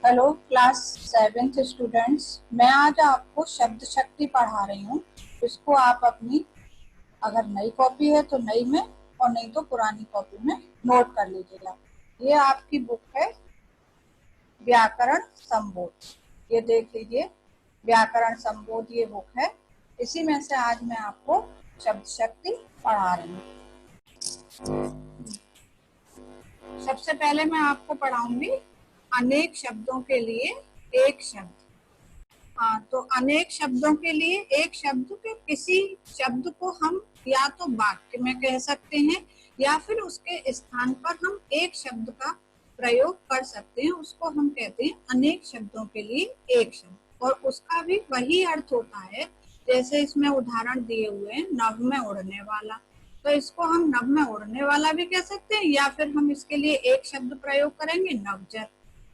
Hello class 7th students. मैं आज आपको शब्द शक्ति पढ़ा रही हूँ। इसको आप अपनी अगर नई कॉपी है तो नई में और नहीं तो पुरानी कॉपी में नोट कर लीजिएगा। ये आपकी बुक है व्याकरण संबोध। ये देख लीजिए, व्याकरण संबोध ये बुक है। इसी में से आज मैं आपको शब्द शक्ति पढ़ा रही हूँ। सबसे पहले मैं आपको पढ़ाऊंगी अनेक शब्दों के लिए एक शब्द। तो अनेक शब्दों के लिए एक शब्द के किसी शब्द को हम या तो वाक्य में कह सकते हैं या फिर उसके स्थान पर हम एक शब्द का प्रयोग कर सकते हैं। उसको हम कहते हैं अनेक शब्दों के लिए एक शब्द, और उसका भी वही अर्थ होता है जैसे इसमें उदाहरण दिए हुए हैं, नभ में उड़ने वाला। तो इसको हम नभ में उड़ने वाला भी कह सकते हैं, या फिर हम इसके लिए एक शब्द प्रयोग करेंगे नवजल।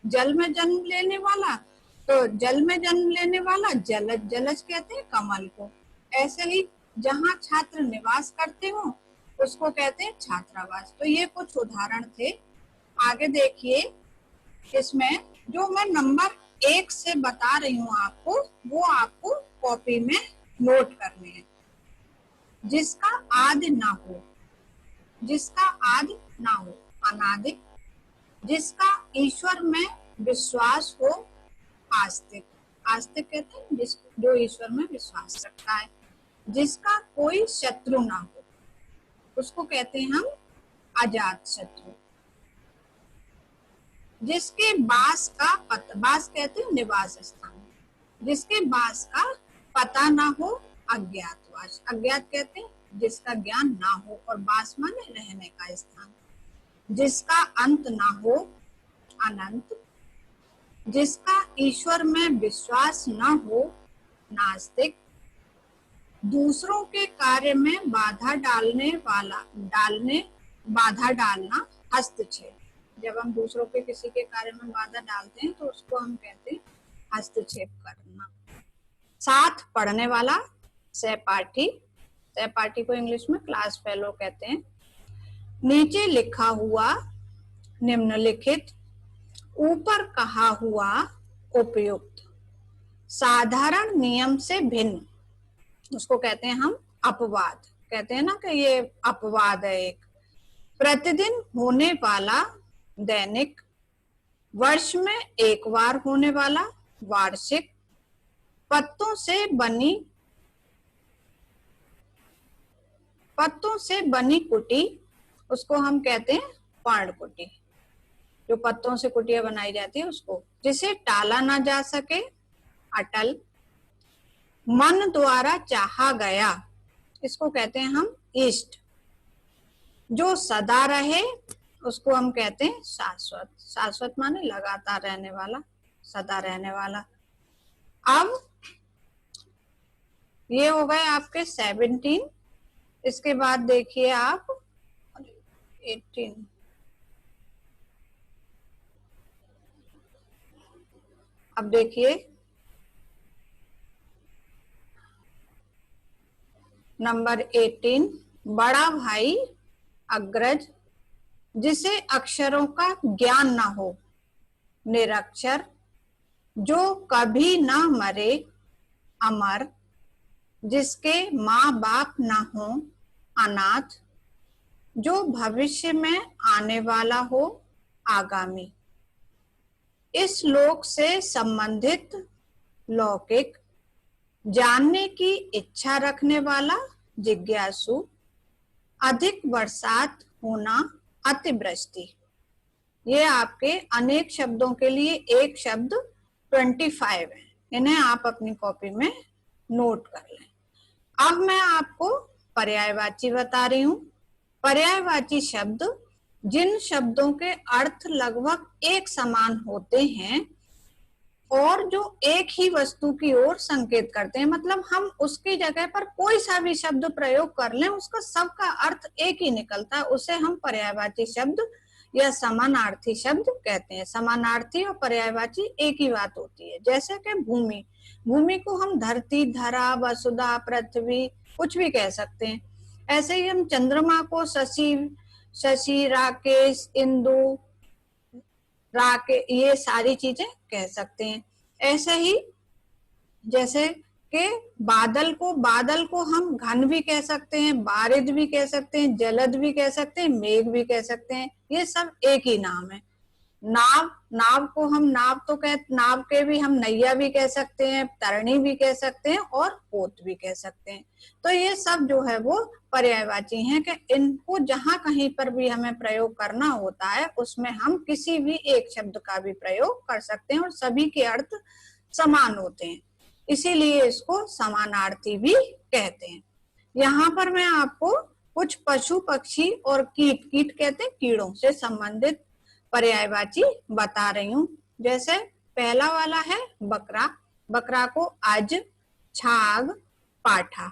जल में जन्म लेने वाला, तो जल में जन्म लेने वाला जलज, जलज कहते हैं कमल को। ऐसे ही जहाँ छात्र निवास करते हो उसको कहते हैं छात्रावास। तो ये कुछ उदाहरण थे। आगे देखिए, इसमें जो मैं नंबर 1 से बता रही हूँ आपको, वो आपको कॉपी में नोट करने हैं। जिसका आदि ना हो, जिसका आदि ना हो, अनादि। जिसका ईश्वर में विश्वास हो, आस्तिक। आस्तिक कहते हैं जो ईश्वर में विश्वास रखता है। जिसका कोई शत्रु ना हो, उसको कहते हैं हम अजात शत्रु। जिसके बास का पता, बास कहते हैं निवास स्थान, जिसके बास का पता ना हो, अज्ञातवास। अज्ञात कहते हैं जिसका ज्ञान ना हो, और बास माने रहने का स्थान। जिसका अंत ना हो, अनंत। जिसका ईश्वर में विश्वास न हो, नास्तिक। दूसरों के कार्य में बाधा डालने वाला, बाधा डालना, हस्तक्षेप। जब हम दूसरों के किसी के कार्य में बाधा डालते हैं तो उसको हम कहते हैं हस्तक्षेप करना। साथ पढ़ने वाला, सहपाठी। सहपाठी को इंग्लिश में क्लास फेलो कहते हैं। नीचे लिखा हुआ, निम्नलिखित। ऊपर कहा हुआ, उपयुक्त। साधारण नियम से भिन्न, उसको कहते हैं हम अपवाद। कहते हैं ना कि ये अपवाद है एक। प्रतिदिन होने वाला, दैनिक। वर्ष में एक बार होने वाला, वार्षिक। पत्तों से बनी कुटी, उसको हम कहते हैं पर्णकुटी। जो पत्तों से कुटिया बनाई जाती है उसको। जिसे टाला ना जा सके, अटल। मन द्वारा चाहा गया, इसको कहते हैं हम इष्ट। जो सदा रहे, उसको हम कहते हैं शाश्वत। शाश्वत माने लगातार रहने वाला, सदा रहने वाला। अब ये हो गए आपके 17। इसके बाद देखिए आप 18। अब देखिए नंबर 18, बड़ा भाई, अग्रज। जिसे अक्षरों का ज्ञान ना हो, निरक्षर। जो कभी ना मरे, अमर। जिसके माँ बाप ना हो, अनाथ। जो भविष्य में आने वाला हो, आगामी। इस लोक से संबंधित, लौकिक। जानने की इच्छा रखने वाला, जिज्ञासु। अधिक बरसात होना, अतिवृष्टि। ये आपके अनेक शब्दों के लिए एक शब्द 25 है। इन्हें आप अपनी कॉपी में नोट कर लें। अब मैं आपको पर्यायवाची बता रही हूँ। पर्यायवाची शब्द जिन शब्दों के अर्थ लगभग एक समान होते हैं और जो एक ही वस्तु की ओर संकेत करते हैं, मतलब हम उसकी जगह पर कोई सा भी शब्द प्रयोग कर लें, उसका सबका अर्थ एक ही निकलता है, उसे हम पर्यायवाची शब्द या समानार्थी शब्द कहते हैं। समानार्थी और पर्यायवाची एक ही बात होती है। जैसे कि भूमि, भूमि को हम धरती, धरा, वसुधा, पृथ्वी कुछ भी कह सकते हैं। ऐसे ही हम चंद्रमा को शशि, शशि, राकेश, इंदु, ये सारी चीजें कह सकते हैं। ऐसे ही जैसे कि बादल को हम घन भी कह सकते हैं, बारिद भी कह सकते हैं, जलद भी कह सकते हैं, मेघ भी कह सकते हैं। ये सब एक ही नाम है। नाव को हम नाव के भी हम नैया भी कह सकते हैं, तरणी भी कह सकते हैं और पोत भी कह सकते हैं। तो ये सब जो है वो पर्यायवाची हैं कि इनको जहां कहीं पर भी हमें प्रयोग करना होता है उसमें हम किसी भी एक शब्द का भी प्रयोग कर सकते हैं और सभी के अर्थ समान होते हैं, इसीलिए इसको समानार्थी भी कहते हैं। यहाँ पर मैं आपको कुछ पशु पक्षी और कीट कहते हैं कीड़ों से संबंधित पर्यायवाची बता रही हूँ। जैसे पहला वाला है बकरा, बकरा को अज, छाग, पाठा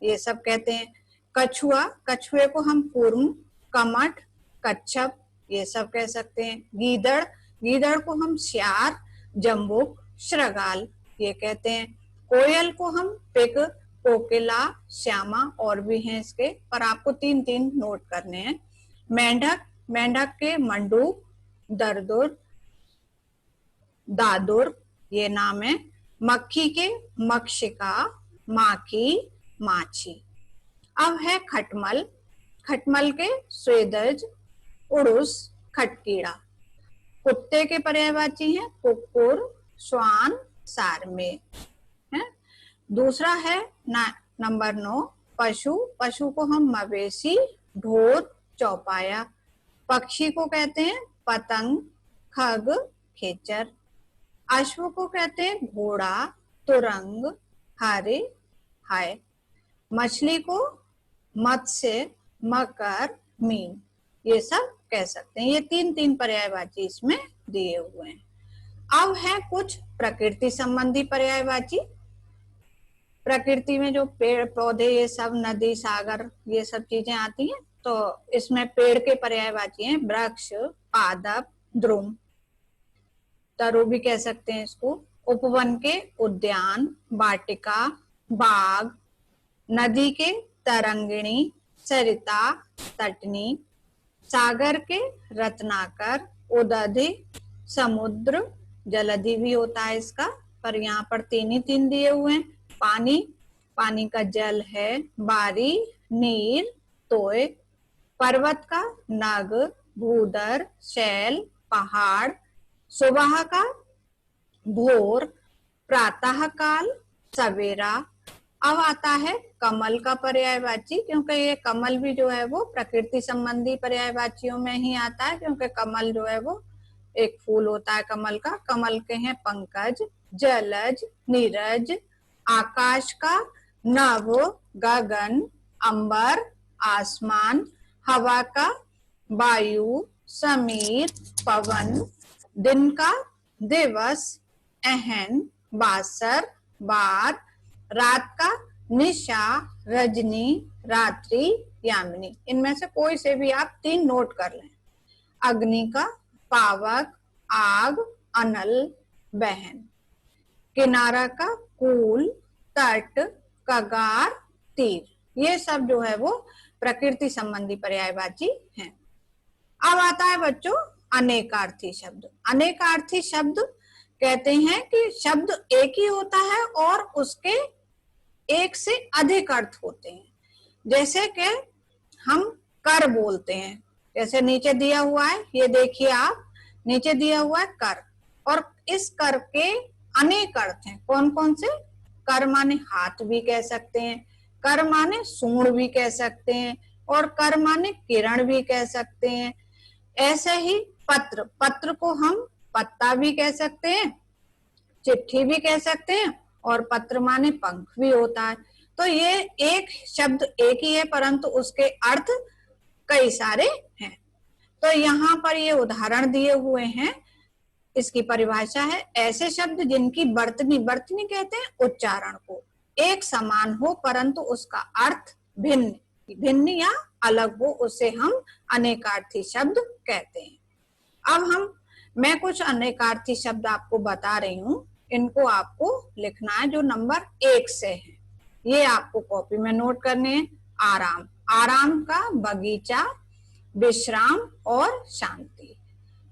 ये सब कहते हैं। कछुआ, कछुए को हम कूर्म, कमठ, कच्छप ये सब कह सकते हैं। गीदड़, गीदड़ को हम श्यार, जम्बुक, श्रृगाल ये कहते हैं। कोयल को हम पिग, कोकिला, श्यामा और भी हैं इसके, पर आपको 3-3 नोट करने हैं। मेंढक, मेंढक के मंडूक, दरदुर, दादुर ये नाम है। मक्खी के मक्षिका, माखी, माछी। अब है खटमल, खटमल के स्वेदज, उड़ुस, खटकीड़ा। कुत्ते के पर्यायवाची हैं कुकुर, श्वान, सारमे है। दूसरा है नंबर 9 पशु, पशु को हम मवेशी, ढोर, चौपाया। पक्षी को कहते हैं पतंग, खग, खेचर। अश्व को कहते हैं घोड़ा, तुरंग, हरे, हाय। मछली को मत्स्य, मकर, मीन ये सब कह सकते हैं। ये 3-3 पर्यायवाची इसमें दिए हुए हैं। अब है कुछ प्रकृति संबंधी पर्यायवाची। प्रकृति में जो पेड़ पौधे ये सब, नदी, सागर ये सब चीजें आती हैं, तो इसमें पेड़ के पर्यायवाची हैं वृक्ष, पादप, द्रुम, तरु भी कह सकते हैं इसको। उपवन के उद्यान, वाटिका, बाग। नदी के तरंगिणी, सरिता, तटनी। सागर के रत्नाकर, उदधि, समुद्र, जलधि भी होता है इसका, पर यहाँ पर 3 ही 3 दिए हुए हैं। पानी, पानी का जल है बारी, नीर, तोय। पर्वत का नग, भूदर, शैल, पहाड़। सुबह का भोर, प्रातः काल, सवेरा। अब आता है कमल का पर्यायवाची, क्योंकि ये कमल भी जो है वो प्रकृति संबंधी पर्यायवाचियों में ही आता है, क्योंकि कमल जो है वो एक फूल होता है कमल का। कमल के हैं पंकज, जलज, नीरज। आकाश का नभ, गगन, अंबर, आसमान। हवा का वायु, समीर, पवन। दिन का दिवस, अहन, बासर, बार। रात का निशा, रजनी, रात्रि, यामिनी। इनमें से कोई से भी आप 3 नोट कर लें। अग्नि का पावक, आग, अनल, बहन। किनारा का कूल, तट, कगार, तीर। ये सब जो है वो प्रकृति संबंधी पर्यायवाची हैं। अब आता है बच्चों अनेकार्थी शब्द। अनेकार्थी शब्द कहते हैं कि शब्द एक ही होता है और उसके एक से अधिक अर्थ होते हैं। जैसे कि हम कर बोलते हैं, जैसे नीचे दिया हुआ है, ये देखिए आप, नीचे दिया हुआ है कर, और इस कर के अनेक अर्थ हैं। कौन कौन से? कर माने हाथ भी कह सकते हैं, कर माने सूंड भी कह सकते हैं, और कर माने किरण भी कह सकते हैं। ऐसे ही पत्र, पत्र को हम पत्ता भी कह सकते हैं, चिट्ठी भी कह सकते हैं, और पत्र माने पंख भी होता है। तो ये एक शब्द एक ही है, परंतु उसके अर्थ कई सारे हैं। तो यहाँ पर ये उदाहरण दिए हुए हैं। इसकी परिभाषा है, ऐसे शब्द जिनकी वर्तनी, वर्तनी कहते हैं उच्चारण को, एक समान हो परंतु उसका अर्थ भिन्न भिन्न या अलग हो, उसे हम अनेकार्थी शब्द कहते हैं। अब मैं कुछ अनेकार्थी शब्द आपको बता रही हूँ, इनको आपको लिखना है जो नंबर 1 से है। ये आपको कॉपी में नोट करने हैं। आराम, आराम का बगीचा, विश्राम और शांति।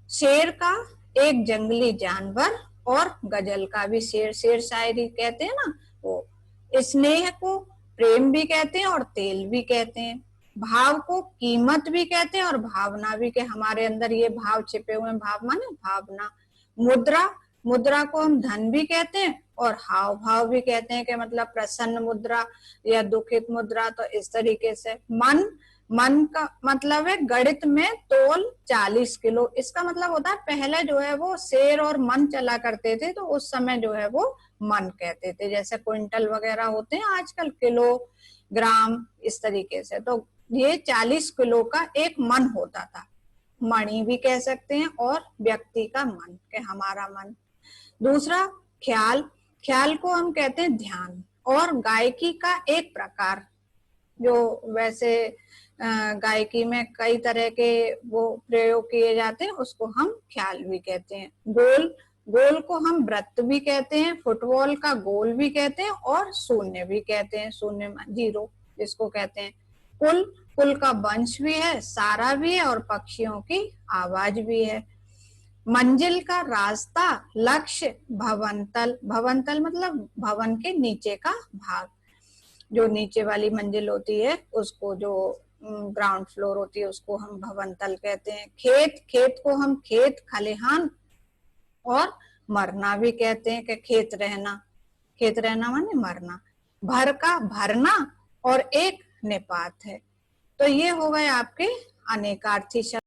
शेर का एक जंगली जानवर और गजल का भी शेर, शेर शायरी कहते हैं ना वो। स्नेह को प्रेम भी कहते हैं और तेल भी कहते हैं। भाव को कीमत भी कहते हैं और भावना भी, के हमारे अंदर ये भाव छिपे हुए हैं, भाव माने भावना। मुद्रा, मुद्रा को हम धन भी कहते हैं और हाव भाव भी कहते हैं, कि मतलब प्रसन्न मुद्रा या दुखित मुद्रा। तो इस तरीके से मन, मन का मतलब है गणित में तोल 40 किलो। इसका मतलब होता है पहले जो है वो शेर और मन चला करते थे, तो उस समय जो है वो मन कहते थे, जैसे क्विंटल वगैरह होते हैं आजकल, किलो, ग्राम, इस तरीके से। तो ये 40 किलो का एक मन होता था। मणि भी कह सकते हैं और व्यक्ति का मन, के हमारा मन। दूसरा ख्याल, ख्याल को हम कहते हैं ध्यान और गायकी का एक प्रकार, जो वैसे गायकी में कई तरह के वो प्रयोग किए जाते हैं, उसको हम ख्याल भी कहते हैं। गोल, गोल को हम वृत्त भी कहते हैं, फुटबॉल का गोल भी कहते हैं और शून्य भी कहते हैं, शून्य जीरो जिसको कहते हैं। कुल, कुल का वंश भी है, सारा भी है और पक्षियों की आवाज भी है। मंजिल का रास्ता, लक्ष्य, भवनतल, भवनतल मतलब भवन के नीचे का भाग, जो नीचे वाली मंजिल होती है उसको, जो ग्राउंड फ्लोर होती है उसको हम भवनतल कहते हैं। खेत, खेत को हम खेत, खलिहान और मरना भी कहते हैं, कि खेत रहना, खेत रहना माने मरना। भर का भरना और एक निपात है। तो ये हो गए आपके अनेकार्थी शब्द।